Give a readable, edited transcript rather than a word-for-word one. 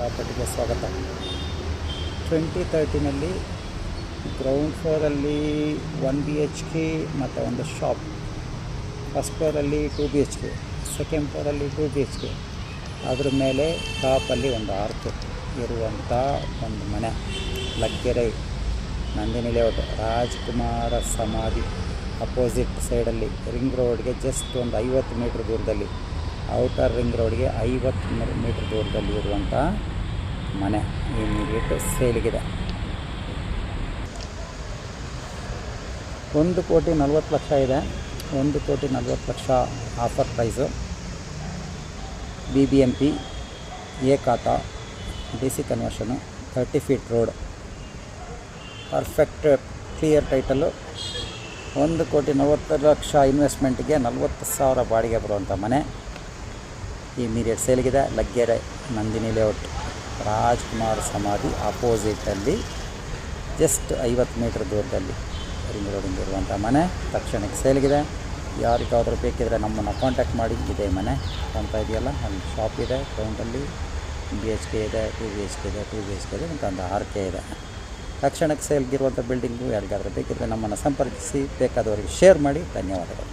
ಪ್ರಾಪರ್ಟಿಗೆ ಸ್ವಾಗತ. 2013ನಲ್ಲಿ ground ಫ್ಲೋರಲ್ಲಿ 1 BHK ಮತ್ತು ಒಂದು ಶಾಪ್, ಫಸ್ಟ್ ಫ್ಲೋರಲ್ಲಿ 2 BHK, ಸೆಕೆಂಡ್ ಫ್ಲೋರಲ್ಲಿ 2 BHK, ಅದ್ರ ಮೇಲೆ ಟಾಪಲ್ಲಿ ಒಂದು ಆರ್ಚ್ ಇರುವಂಥ ಒಂದು ಮನೆ, ಲಗ್ಗೆರೆ, ನಂದಿನಿ ಲೇಔಟ್, ರಾಜ್ಕುಮಾರ ಸಮಾಧಿ ಅಪೋಸಿಟ್ ಸೈಡಲ್ಲಿ, ರಿಂಗ್ ರೋಡ್ಗೆ ಜಸ್ಟ್ ಒಂದು 50 ಮೀಟ್ರ್ ದೂರದಲ್ಲಿ, ಔಟರ್ ರಿಂಗ್ ರೋಡ್ಗೆ 50 ಮೀಟ್ರ್ ದೂರದಲ್ಲಿ ಇರುವಂಥ ಮನೆ ಇಮಿಡಿಯೇಟ್ ಸೇಲಿಗಿದೆ. 1,40,00,000 ಇದೆ. 1,40,00,000 ಆಫರ್ ಪ್ರೈಸು. BBMP, ಎ ಖಾತಾ, DC ಕನ್ವರ್ಷನು, 30 feet road, perfect clear title. 1,40,00,000 ಇನ್ವೆಸ್ಟ್ಮೆಂಟ್ಗೆ 40,000 ಬಾಡಿಗೆ ಬರುವಂಥ ಮನೆ ಇಮಿಡಿಯೇಟ್ ಸೇಲಿಗಿದೆ. ಲಗ್ಗೆರೆ, ನಂದಿನಿ ಲೇಔಟ್, ರಾಜ್ಕುಮಾರ್ ಸಮಾಧಿ ಅಪೋಸಿಟಲ್ಲಿ ಜಸ್ಟ್ 50 ಮೀಟ್ರ್ ದೂರದಲ್ಲಿ ರಿಂಗ್ ರೋಡಿಂದ ಇರುವಂಥ ಮನೆ ತಕ್ಷಣಕ್ಕೆ ಸೇಲಿಗಿದೆ. ಯಾರಿಗಾದರೂ ಬೇಕಿದ್ರೆ ನಮ್ಮನ್ನು ಕಾಂಟ್ಯಾಕ್ಟ್ ಮಾಡಿ. ಇದೇ ಮನೆ ಕಾಣ್ತಾ ಇದೆಯಲ್ಲ, ಅಲ್ಲಿ ಶಾಪ್ ಇದೆ, ಗ್ರೌಂಡಲ್ಲಿ BHK ಇದೆ, 2 BHK ಇದೆ, 2 BHK ಇದೆ ಮತ್ತು ಒಂದು RK ಇದೆ. ತಕ್ಷಣಕ್ಕೆ ಸೇಲ್ಗಿರುವಂಥ ಬಿಲ್ಡಿಂಗು ಯಾರಿಗಾದರೂ ಬೇಕಿದ್ರೆ ನಮ್ಮನ್ನು ಸಂಪರ್ಕಿಸಿ, ಬೇಕಾದವರಿಗೆ ಶೇರ್ ಮಾಡಿ. ಧನ್ಯವಾದಗಳು.